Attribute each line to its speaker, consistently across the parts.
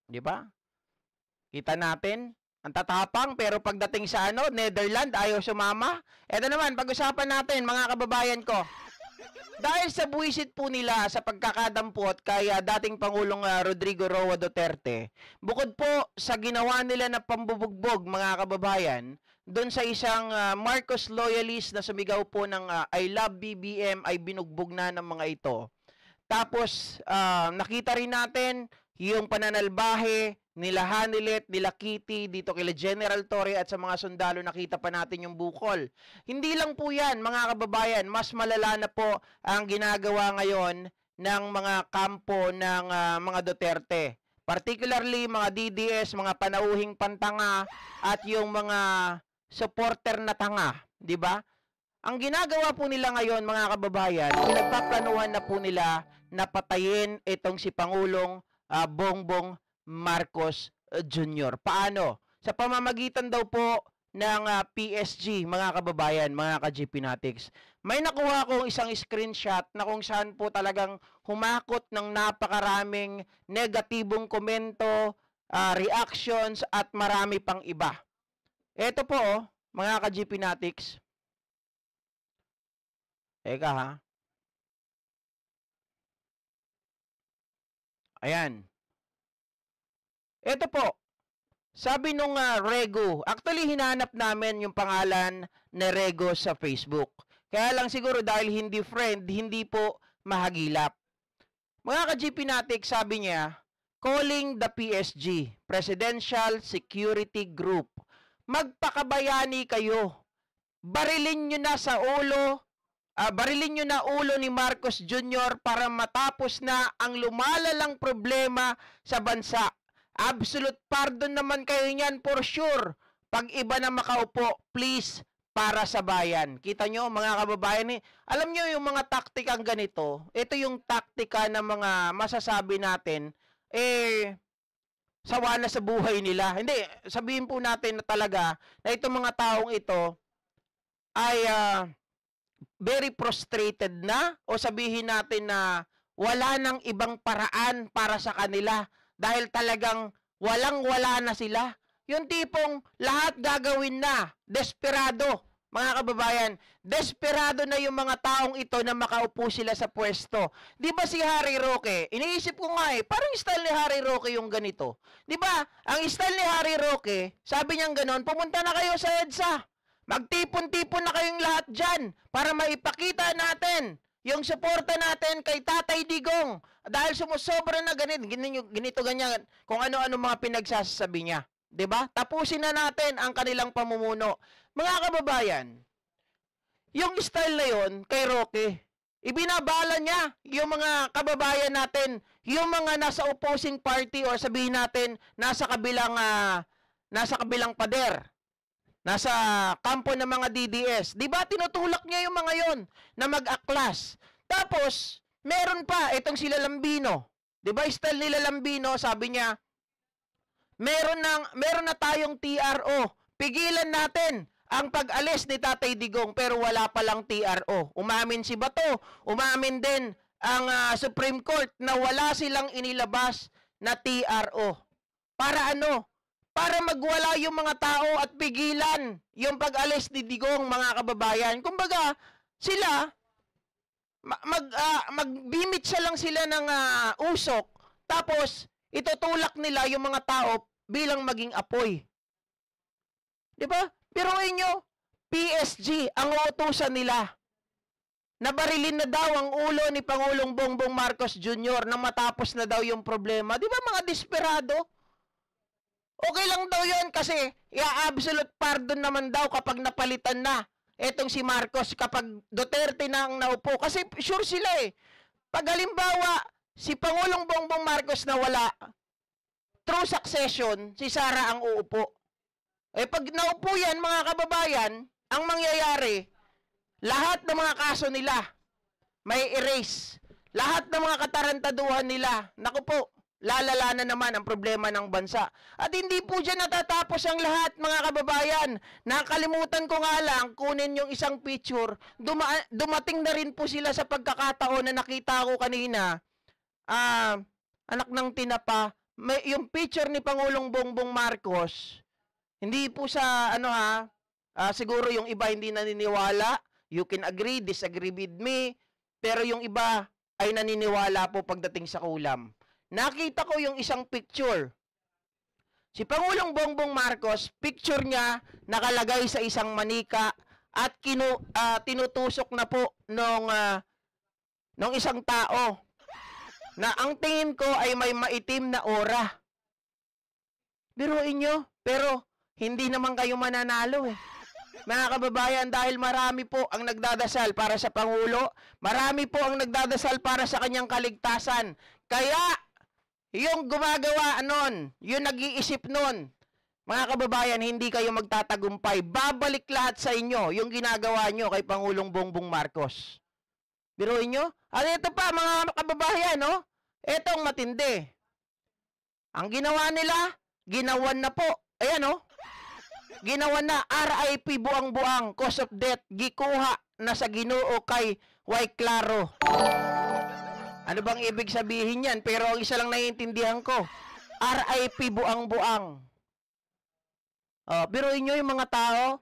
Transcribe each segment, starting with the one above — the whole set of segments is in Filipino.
Speaker 1: 'Di ba? Kita natin, ang tatapang, pero pagdating sa Netherlands, ayaw sumama. Ito naman, pag-usapan natin, mga kababayan ko. Dahil sa buwisit po nila sa pagkakadampot kay dating Pangulong Rodrigo Roa Duterte, bukod po sa ginawa nila na pambubugbog, mga kababayan, doon sa isang Marcos loyalist na sumigaw po ng I love BBM ay binugbog na ng mga ito. Tapos, nakita rin natin yung pananalbahe nila Hanilet, nila Kitty, dito kila General Torre at sa mga sundalo, nakita pa natin yung bukol. Hindi lang po yan, mga kababayan, mas malala na po ang ginagawa ngayon ng mga kampo ng mga Duterte. Particularly mga DDS, mga panauhing pantanga at yung mga supporter na tanga, di ba? Ang ginagawa po nila ngayon, mga kababayan, pinagpaplanuhan na po nila na patayin itong si Pangulong Bongbong Marcos Jr. Paano? Sa pamamagitan daw po ng PSG, mga kababayan, mga ka-GP Natics. May nakuha akong isang screenshot na kung saan po talagang humakot ng napakaraming negatibong komento, reactions at marami pang iba. Ito po, mga ka-GP Natics. Eka ha. Ayan. Ito po, sabi nung Rego, actually hinanap namin yung pangalan na Rego sa Facebook. Kaya lang siguro dahil hindi friend, hindi po mahagilap. Mga ka-GP natin, sabi niya, calling the PSG, Presidential Security Group. Magpakabayani kayo. Barilin nyo na sa ulo, barilin nyo na ulo ni Marcos Jr. para matapos na ang lumalalang problema sa bansa. Absolute pardon naman kayo niyan for sure. Pag iba na makaupo, please, para sa bayan. Kita nyo, mga kababayan, alam nyo yung mga taktikang ganito, ito yung taktika ng mga masasabi natin, sawa na sa buhay nila. Hindi, sabihin po natin na talaga na itong mga taong ito ay very frustrated na, o sabihin natin na wala nang ibang paraan para sa kanila. Dahil talagang walang-wala na sila. Yung tipong lahat gagawin na. Desperado, mga kababayan. Desperado na yung mga taong ito na makaupo sila sa pwesto. Di ba si Harry Roque? Iniisip ko nga parang style ni Harry Roque yung ganito. Di ba? Ang style ni Harry Roque, sabi niyang ganon, pumunta na kayo sa EDSA. Magtipon-tipon na kayong lahat dyan para maipakita natin yung suporta natin kay Tatay Digong. Dahil sumusobra na ganito ganyan, kung ano-ano mga pinagsasabi niya. 'Di ba? Tapusin na natin ang kanilang pamumuno. Mga kababayan, yung style na yon kay Roque, ibinabala niya yung mga kababayan natin, yung mga nasa opposing party o sabihin natin nasa kabilang pader. Nasa kampo ng mga DDS. Di ba tinutulak niya yung mga yon na mag-aklas. Tapos, meron pa itong sila Lambino. Di ba style nila Lambino, sabi niya, meron na tayong TRO. Pigilan natin ang pag-alis ni Tatay Digong, pero wala palang TRO. Umamin si Bato, umamin din ang Supreme Court na wala silang inilabas na TRO. Para ano? Para magwala yung mga tao at pigilan yung pag-alis ni Digong, mga kababayan. Kumbaga, sila, magbimitsa lang sila ng usok, tapos itutulak nila yung mga tao bilang maging apoy. Diba? Pero inyo, PSG, ang utusan nila. Nabarilin na daw ang ulo ni Pangulong Bongbong Marcos Jr. na matapos na daw yung problema. Diba mga desperado? Okay lang daw yun kasi absolute pardon naman daw kapag napalitan na etong si Marcos, kapag Duterte na ang naupo. Kasi sure sila Pag halimbawa, si Pangulong Bongbong Marcos na wala, through succession, si Sara ang uupo. Pag naupo yan, mga kababayan, ang mangyayari, lahat ng mga kaso nila, may erase. Lahat ng mga katarantaduhan nila, naku po, lalala na naman ang problema ng bansa. At hindi po dyan natatapos ang lahat, mga kababayan. Nakalimutan ko nga lang, kunin yung isang picture. Dumating na rin po sila sa pagkakataon na nakita ko kanina. Anak ng tinapa, yung picture ni Pangulong Bongbong Marcos, hindi po sa siguro yung iba hindi naniniwala, you can agree, disagree with me, pero yung iba ay naniniwala po pagdating sa kulam. Nakita ko yung isang picture. Si Pangulong Bongbong Marcos, picture niya nakalagay sa isang manika at tinutusok na po nung isang tao na ang tingin ko ay may maitim na aura. Biruin nyo, pero hindi naman kayo mananalo eh. Mga kababayan, dahil marami po ang nagdadasal para sa Pangulo, marami po ang nagdadasal para sa kanyang kaligtasan. Kaya, yung gumagawa nun, yung nag-iisip nun, mga kababayan, hindi kayo magtatagumpay. Babalik lahat sa inyo yung ginagawa nyo kay Pangulong Bongbong Marcos. Biruin nyo? At ito pa, mga kababayan, no? Etong matindi. Ang ginawa nila, ginawan na po. Ayan, no? Ginawan na, RIP buang-buang, cause of death, gikuha na sa Ginoo kay Way Claro. Ano bang ibig sabihin yan? Pero ang isa lang naiintindihan ko, RIP buang-buang. Biruin nyo yung mga tao,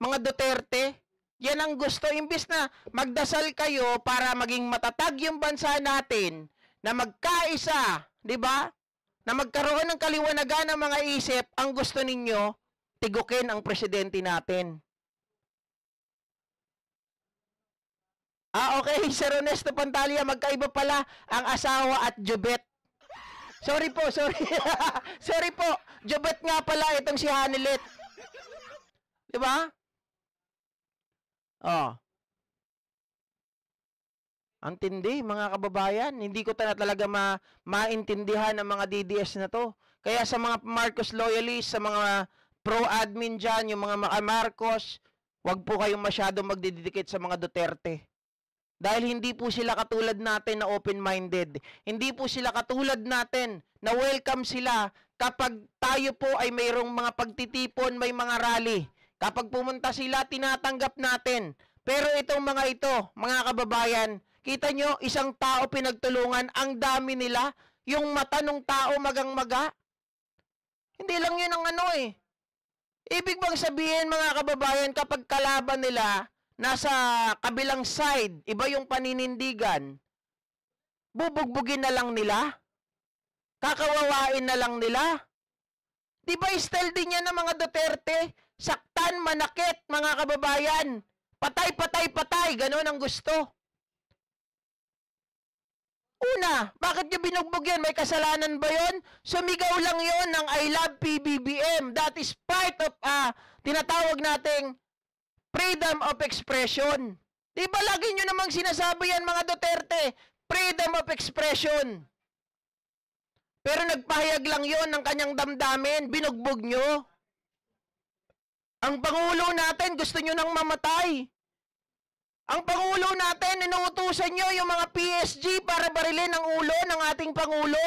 Speaker 1: mga Duterte, yan ang gusto. Imbis na magdasal kayo para maging matatag yung bansa natin, na magkaisa, di ba? Na magkaroon ng kaliwanagan ng mga isip, ang gusto ninyo, tigukin ang presidente natin. Okay, Sir Ernesto Pantalia, magkaiba pala ang asawa at Jobet. Sorry po, sorry. Sorry po, Jobet nga pala itong si Hanilet. Di ba? Ang tindi, mga kababayan. Hindi ko talaga maintindihan ang mga DDS na to. Kaya sa mga Marcos loyalists, sa mga pro-admin dyan, yung mga Marcos, wag po kayong masyado magdidikit sa mga Duterte. Dahil hindi po sila katulad natin na open-minded. Hindi po sila katulad natin na welcome sila kapag tayo po ay mayroong mga pagtitipon, may mga rally. Kapag pumunta sila, tinatanggap natin. Pero itong mga ito, mga kababayan, kita nyo, isang tao pinagtulungan, ang dami nila, yung mata ng tao magang-maga. Hindi lang yun ang Ibig bang sabihin, mga kababayan, kapag kalaban nila, nasa kabilang side, iba yung paninindigan, bubugbugin na lang nila? Kakawawain na lang nila? Di ba style din yan ng mga Duterte? Saktan, manakit, mga kababayan. Patay, patay, patay. Ganon ang gusto. Una, bakit nyo binugbog yan? May kasalanan ba yon? Sumigaw lang yon ng I love PBBM. That is part of, tinatawag nating freedom of expression. Di ba lagi nyo namang sinasabi yan, mga Duterte? Freedom of expression. Pero nagpahayag lang yon ng kanyang damdamin, binugbog nyo. Ang Pangulo natin, gusto nyo nang mamatay. Ang Pangulo natin, inuutusan nyo yung mga PSG para barilin ang ulo ng ating Pangulo.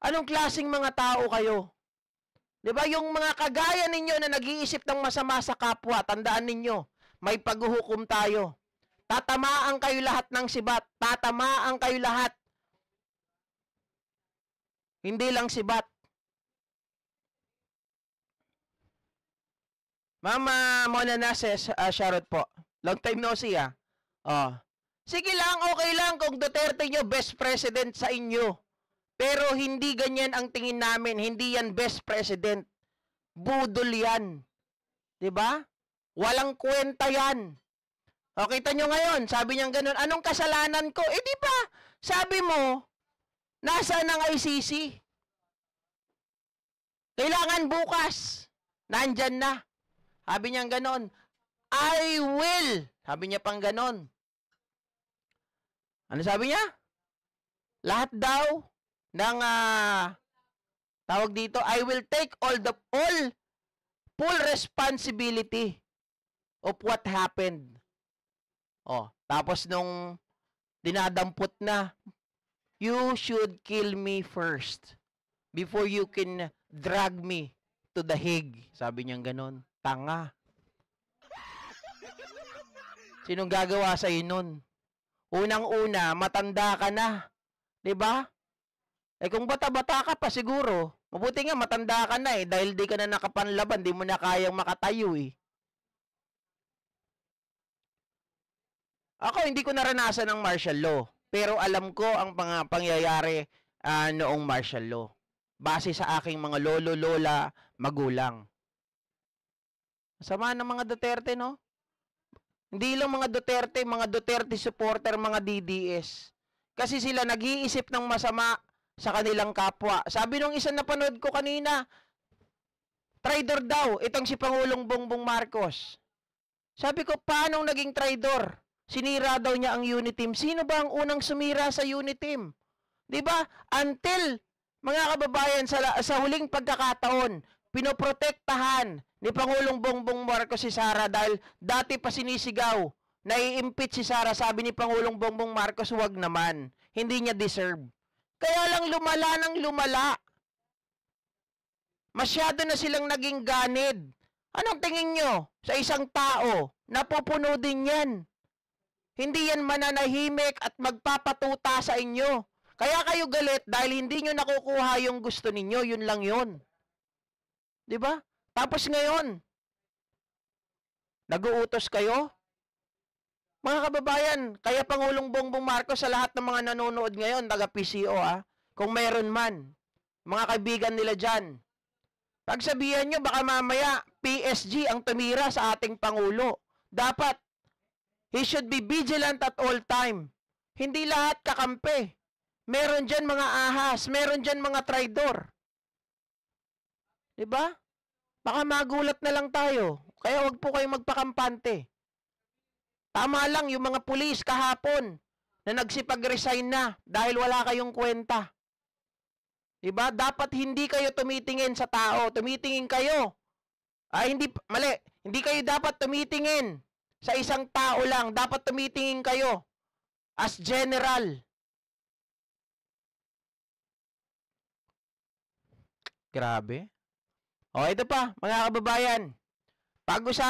Speaker 1: Anong klaseng mga tao kayo? Diba, yung mga kagaya ninyo na nag-iisip ng masama sa kapwa, tandaan ninyo, may paghuhukom tayo. Tatamaan kayo lahat ng sibat. Tatamaan kayo lahat. Hindi lang sibat. Mama Mona Nases, Charlotte po. Long time no see, Sige lang, okay lang kung Duterte nyo best president sa inyo. Pero hindi ganyan ang tingin namin. Hindi yan best president. Budol yan. Diba? Walang kwenta yan. O, kita nyo ngayon, sabi niya ganun, anong kasalanan ko? Di ba? Sabi mo, nasaan ang ICC? Kailangan bukas. Nandyan na. Sabi niya ganun, I will. Sabi niya pang ganun. Ano sabi niya? Lahat daw ng tawag dito, I will take all full responsibility of what happened. Tapos nung dinadampot na, you should kill me first before you can drag me to the Hague. Sabi niya ganon. Tanga. Sinong gagawa sa nun? Unang-una, matanda ka na. 'Di ba? Eh kung bata-bata ka pa siguro, mabuti nga matanda ka na dahil di ka na nakapanlaban, di mo na kayang makatayo Ako hindi ko naranasan ang martial law, pero alam ko ang mga pangyayari noong martial law. Base sa aking mga lolo, lola, magulang. Sama ng mga Duterte, no? Hindi lang mga Duterte supporter, mga DDS. Kasi sila nag-iisip ng masama sa kanilang kapwa. Sabi nung isang napanood ko kanina, traitor daw itong si Pangulong Bongbong Marcos. Sabi ko, paano naging traitor? Sinira daw niya ang Uniteam. Sino ba ang unang sumira sa Uniteam? 'Di ba? Until mga kababayan sa huling pagkakataon, pinoprotektahan ni Pangulong Bongbong Marcos si Sara dahil dati pa sinisigaw na i-impeach si Sara. Sabi ni Pangulong Bongbong Marcos, wag naman. Hindi niya deserve. Kaya lang lumala ng lumala. Masyado na silang naging ganid. Anong tingin nyo sa isang tao? Napupuno din yan. Hindi yan mananahimik at magpapatuta sa inyo. Kaya kayo galit dahil hindi nyo nakukuha yung gusto ninyo. Yun lang yun. Diba? Tapos ngayon, nag-uutos kayo? Mga kababayan, kaya Pangulong Bongbong Marcos sa lahat ng mga nanonood ngayon, taga-PCO kung mayroon man, mga kaibigan nila dyan, pagsabihan nyo baka mamaya PSG ang tumira sa ating Pangulo. Dapat, he should be vigilant at all time. Hindi lahat kakampi. Meron dyan mga ahas, meron dyan mga traidor. Diba? Baka magulat na lang tayo. Kaya wag po kayong magpakampante. Tama lang yung mga pulis kahapon na nagsipag-resign na dahil wala kayong kwenta. Diba? Dapat hindi kayo tumitingin sa tao. Tumitingin kayo. Mali. Hindi kayo dapat tumitingin sa isang tao lang. Dapat tumitingin kayo as general. Grabe. O, ito pa, mga kababayan. Pag-usapan